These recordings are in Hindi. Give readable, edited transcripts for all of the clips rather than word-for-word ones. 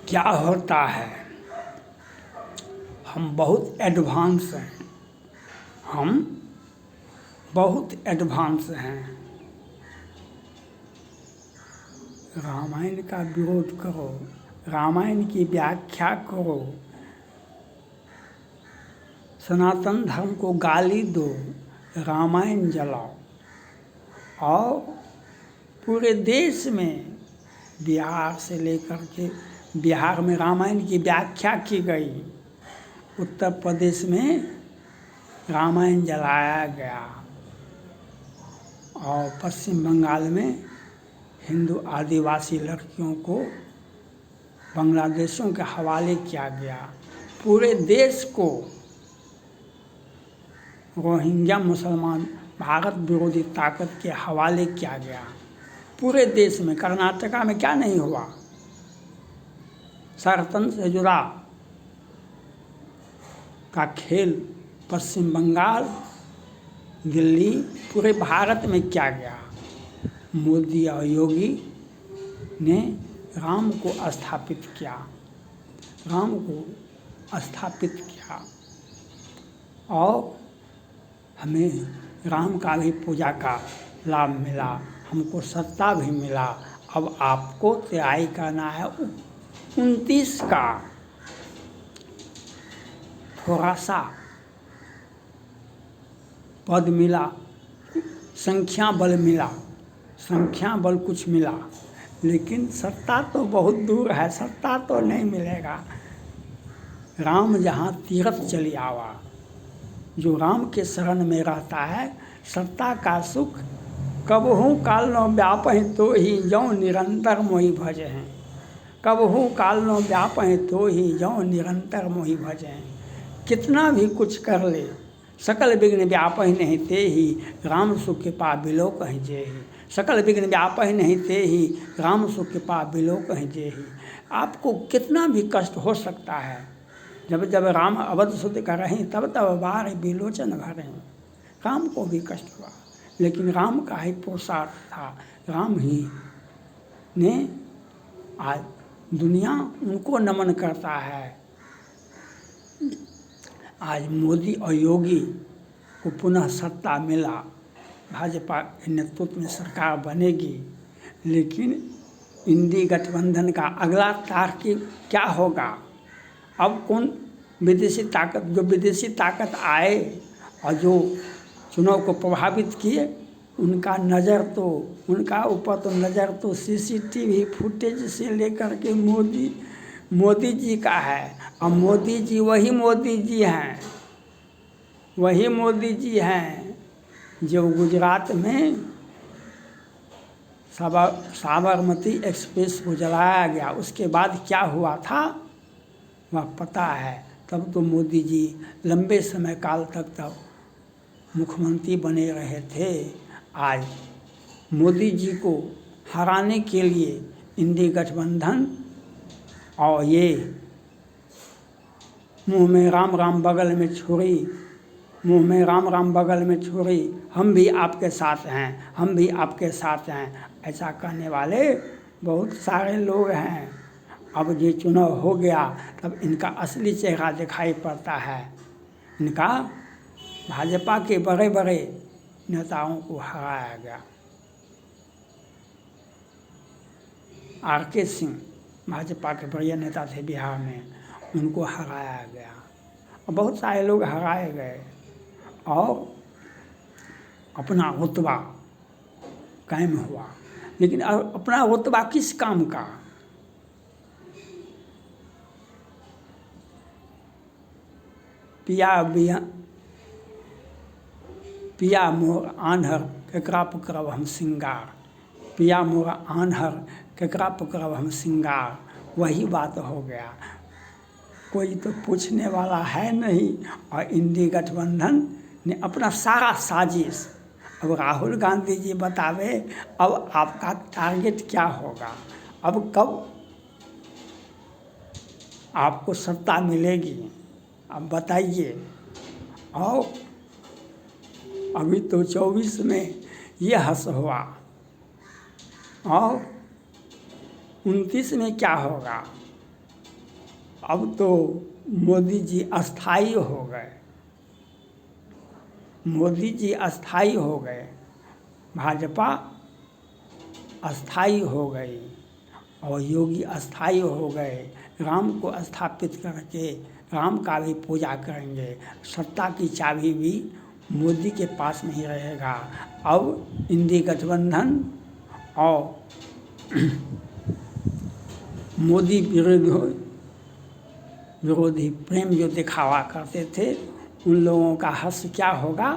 क्या होता है, हम बहुत एडवांस हैं, हम बहुत एडवांस हैं। रामायण का विरोध करो, रामायण की व्याख्या करो, सनातन धर्म को गाली दो, रामायण जलाओ। और पूरे देश में बिहार से लेकर के, बिहार में रामायण की व्याख्या की गई, उत्तर प्रदेश में रामायण जलाया गया और पश्चिम बंगाल में हिंदू आदिवासी लड़कियों को बांग्लादेशियों के हवाले किया गया। पूरे देश को रोहिंग्या मुसलमान भारत विरोधी ताकत के हवाले किया गया। पूरे देश में, कर्नाटका में क्या नहीं हुआ। सरहद से जुड़ा का खेल पश्चिम बंगाल, दिल्ली, पूरे भारत में किया गया। मोदी और योगी ने राम को स्थापित किया, राम को स्थापित किया और हमें राम का भी पूजा का लाभ मिला, हमको सत्ता भी मिला। अब आपको तैयारी करना है 29 का, थोड़ा सा पद मिला, संख्या बल मिला, संख्या बल कुछ मिला, लेकिन सत्ता तो बहुत दूर है, सत्ता तो नहीं मिलेगा। राम जहाँ तीरथ चली आवा, जो राम के शरण में रहता है, सत्ता का सुख कबहू काल न व्यापहि तो ही जौ निरंतर मोहि भज हैं। कबहू काल न व्यापहि तो ही जौ निरंतर मोहि भज हैं। कितना भी कुछ कर ले, सकल विघ्न व्यापहि नहीं ते ही राम सुख कृपा बिलो कहीं जे ही। सकल विघ्न व्यापहि नहीं ते ही राम सुख कृपा बिलो कहीं जे ही। आपको कितना भी कष्ट हो सकता है, जब जब राम अवध सुध कर रहे तब तब बार बिलोचन भरे। राम को भी कष्ट हुआ, लेकिन राम का ही पुरुषार्थ था, राम ही ने आज दुनिया उनको नमन करता है। आज मोदी और योगी को पुनः सत्ता मिला, भाजपा के नेतृत्व में सरकार बनेगी, लेकिन इंडी गठबंधन का अगला तार्किक क्या होगा। अब कौन विदेशी ताकत, जो विदेशी ताकत आए और जो चुनाव को प्रभावित किए, उनका नज़र तो, उनका ऊपर तो नज़र तो सीसीटीवी फुटेज से लेकर के मोदी जी का है। और मोदी जी वही मोदी जी हैं, वही मोदी जी हैं जो गुजरात में साबरमती एक्सप्रेस को जलाया गया, उसके बाद क्या हुआ था वह पता है। तब तो मोदी जी लंबे समय काल तक तब मुख्यमंत्री बने रहे थे। आज मोदी जी को हराने के लिए इंडी गठबंधन और ये मुंह में राम राम बगल में छुरी, मुंह में राम राम बगल में छुरी, हम भी आपके साथ हैं, हम भी आपके साथ हैं, ऐसा कहने वाले बहुत सारे लोग हैं। अब ये चुनाव हो गया तब इनका असली चेहरा दिखाई पड़ता है। इनका भाजपा के बड़े बड़े नेताओं को हराया गया। आर.के. सिंह भाजपा के बड़े नेता थे बिहार में, उनको हराया गया और बहुत सारे लोग हराए गए और अपना रुतबा कायम हुआ। लेकिन अपना रुतबा किस काम का। पिया मोर आन्हर केकरा पकड़ब हम सिंगार, पिया मोर आन्हर केकरा पकड़ब हम सिंगार, वही बात हो गया। कोई तो पूछने वाला है नहीं और इंडी गठबंधन ने अपना सारा साजिश, अब राहुल गांधी जी बतावे अब आपका टारगेट क्या होगा, अब कब आपको सत्ता मिलेगी, अब बताइए। और अभी तो 24 में ये हस हुआ और 29 में क्या होगा। अब तो मोदी जी अस्थाई हो गए, मोदी जी अस्थाई हो गए, भाजपा अस्थाई हो गई और योगी अस्थाई हो गए। राम को स्थापित करके राम का भी पूजा करेंगे। सत्ता की चाबी भी मोदी के पास नहीं रहेगा। अब इंडी गठबंधन और मोदी विरोधी प्रेम जो दिखावा करते थे, उन लोगों का हर्ष क्या होगा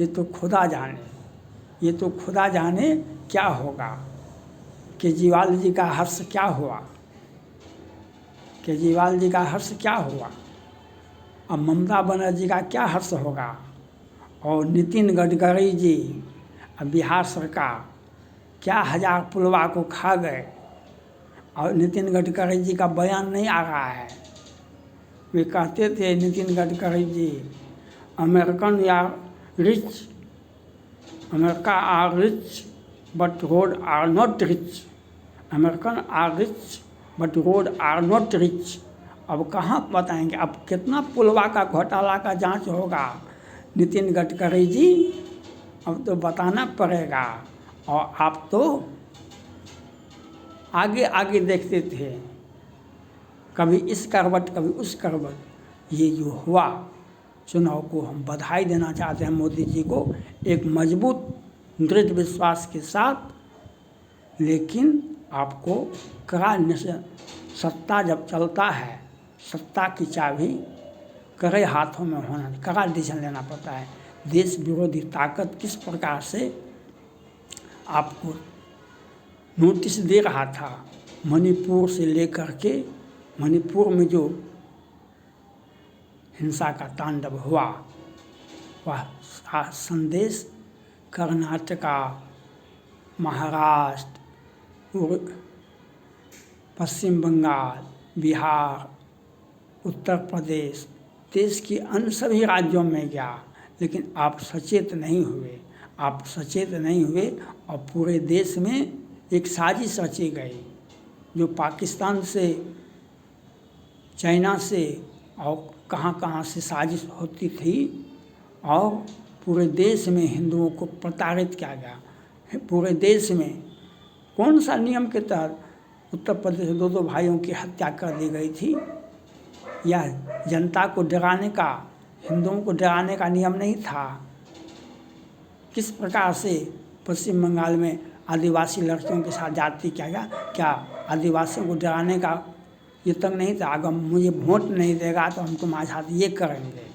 ये तो खुदा जाने, ये तो खुदा जाने क्या होगा। केजरीवाल जी का हर्ष क्या हुआ, केजरीवाल जी का हर्ष क्या हुआ। अब ममता बनर्जी का क्या हर्ष होगा। और नितिन गडकरी जी, अब बिहार सरकार क्या 1000 पुलवा को खा गए। और नितिन गडकरी जी का बयान नहीं आ रहा है। वे कहते थे नितिन गडकरी जी, अमेरिकन या rich, America are rich but road are not rich, American are rich but road are not rich. अब कहाँ बताएंगे, अब कितना पुलवा का घोटाला का जांच होगा नितिन गडकरी जी, अब तो बताना पड़ेगा। और आप तो आगे आगे देखते थे, कभी इस करवट कभी उस करवट। ये जो हुआ चुनाव को हम बधाई देना चाहते हैं मोदी जी को, एक मजबूत दृढ़ विश्वास के साथ। लेकिन आपको कड़ा निश्चय, सत्ता जब चलता है, सत्ता की चाबी कड़े हाथों में होना, कड़ा डिसीजन लेना पड़ता है। देश विरोधी ताकत किस प्रकार से आपको नोटिस दे रहा था, मणिपुर से लेकर के, मणिपुर में जो हिंसा का तांडव हुआ, वह संदेश कर्नाटका, महाराष्ट्र, पश्चिम बंगाल, बिहार, उत्तर प्रदेश, देश के अन्य सभी राज्यों में गया। लेकिन आप सचेत नहीं हुए, आप सचेत नहीं हुए और पूरे देश में एक साजिश रची गई, जो पाकिस्तान से, चाइना से और कहाँ कहाँ से साजिश होती थी। और पूरे देश में हिंदुओं को प्रताड़ित किया गया। पूरे देश में कौन सा नियम के तहत उत्तर प्रदेश में 2 भाइयों की हत्या कर दी गई थी। यह जनता को डराने का, हिंदुओं को डराने का नियम नहीं था। किस प्रकार से पश्चिम बंगाल में आदिवासी लड़कियों के साथ जाति किया गया, क्या आदिवासियों को डराने का ये तक नहीं था। अगर मुझे वोट नहीं देगा तो हम तुम्हारे साथ ये करेंगे,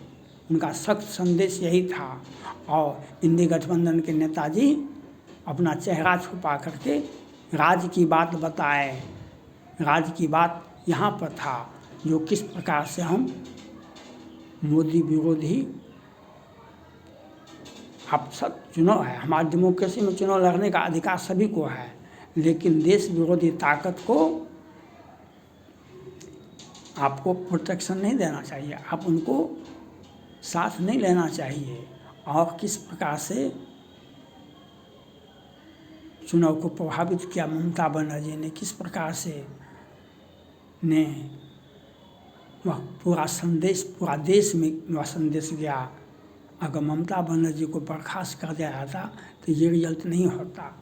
उनका सख्त संदेश यही था। और इंडी गठबंधन के नेताजी अपना चेहरा छुपा करके राज्य की बात बताए। राज्य की बात यहाँ पर था, जो किस प्रकार से हम मोदी विरोधी, आप सब चुनाव है, हमारी डेमोक्रेसी में चुनाव लड़ने का अधिकार सभी को है, लेकिन देश विरोधी ताकत को आपको प्रोटेक्शन नहीं देना चाहिए, आप उनको साथ नहीं लेना चाहिए। और किस प्रकार से चुनाव को प्रभावित किया ममता बनर्जी ने, किस प्रकार से ने वह पूरा संदेश, पूरा देश में वह संदेश गया। अगर ममता बनर्जी को बर्खास्त कर दिया जाता तो ये रिजल्ट नहीं होता।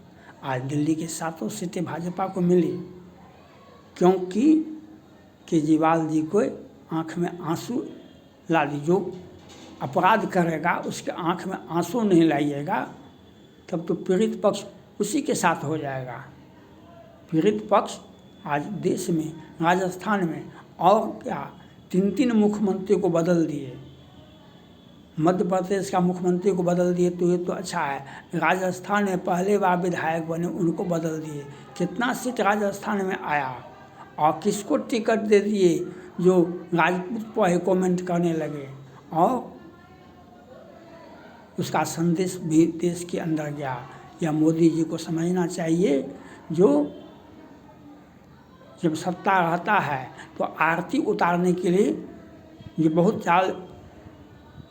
आज दिल्ली के 7 सीटें भाजपा को मिली, क्योंकि केजरीवाल जी को आँख में आंसू ला दी। जो अपराध करेगा उसके आँख में आंसू नहीं लाइएगा, तब तो पीड़ित पक्ष उसी के साथ हो जाएगा। पीड़ित पक्ष आज देश में, राजस्थान में और क्या 3 मुख्यमंत्री को बदल दिए, मध्य प्रदेश का मुख्यमंत्री को बदल दिए, तो ये तो अच्छा है। राजस्थान में पहले बार विधायक बने उनको बदल दिए। कितना सीट राजस्थान में आया और किसको टिकट दे दिए जो राजपूत पर कमेंट करने लगे। और उसका संदेश भी देश के अंदर गया। यह मोदी जी को समझना चाहिए, जो जब सत्ता रहता है तो आरती उतारने के लिए ये बहुत सारे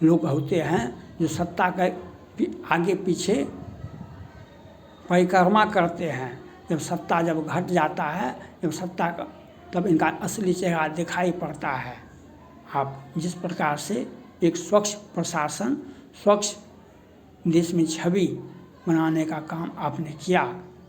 लोग होते हैं जो सत्ता के आगे पीछे परिक्रमा करते हैं। जब सत्ता जब घट जाता है, जब सत्ता का तब इनका असली चेहरा दिखाई पड़ता है। आप जिस प्रकार से एक स्वच्छ प्रशासन, स्वच्छ देश में छवि बनाने का काम आपने किया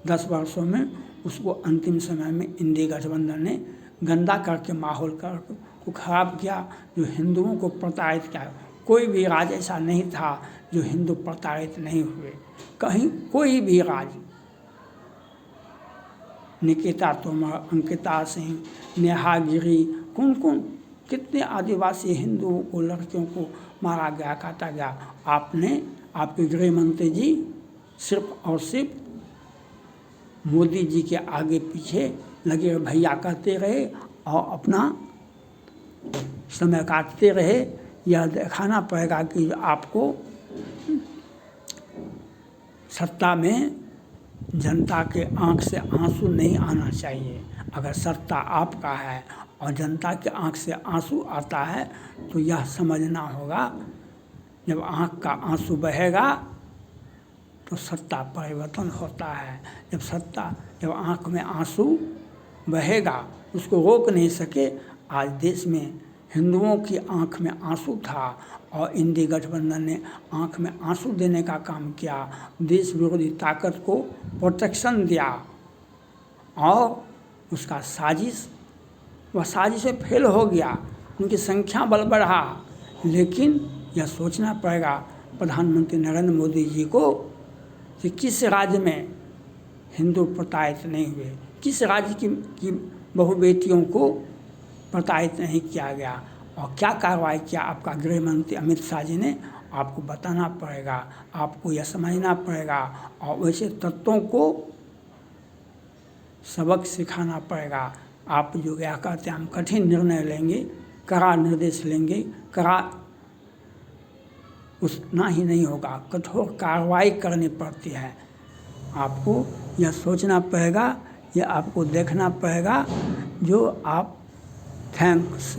10 वर्षों में, उसको अंतिम समय में इंडी गठबंधन ने गंदा करके माहौल को खराब किया, जो हिंदुओं को प्रताड़ित किया। कोई भी राज ऐसा नहीं था जो हिंदू प्रताड़ित नहीं हुए, कहीं कोई भी राज। निकिता तोमर, अंकिता सिंह, नेहा गिरी, कौन कौन कितने आदिवासी हिंदुओं को, लड़कियों को मारा गया, काटा गया। आपने, आपके गृह मंत्री जी सिर्फ और सिर्फ मोदी जी के आगे पीछे लगे भैया कहते रहे और अपना समय काटते रहे। यह दिखाना पड़ेगा कि आपको सत्ता में जनता के आंख से आंसू नहीं आना चाहिए। अगर सत्ता आपका है और जनता के आंख से आंसू आता है तो यह समझना होगा, जब आंख का आंसू बहेगा तो सत्ता परिवर्तन होता है। जब आंख में आंसू बहेगा, उसको रोक नहीं सके। आज देश में हिंदुओं की आंख में आंसू था और इंडी गठबंधन ने आंख में आंसू देने का काम किया, देश विरोधी ताकत को प्रोटेक्शन दिया और उसका वह साजिश फेल हो गया। उनकी संख्या बल बढ़ा, लेकिन यह सोचना पड़ेगा प्रधानमंत्री नरेंद्र मोदी जी को कि किस राज्य में हिंदू प्रताड़ित नहीं हुए, किस राज्य की बहु बेटियों को प्रताड़ित नहीं किया गया और क्या कार्रवाई किया आपका गृह मंत्री अमित शाह जी ने। आपको बताना पड़ेगा, आपको यह समझना पड़ेगा और वैसे तत्वों को सबक सिखाना पड़ेगा। आप जो क्या कहते हैं, हम कठिन निर्णय लेंगे, कड़ा निर्देश लेंगे, कड़ा उतना ही नहीं होगा, कठोर कार्रवाई करनी पड़ती है। आपको यह सोचना पड़ेगा, यह आपको देखना पड़ेगा जो आप। थैंक्स।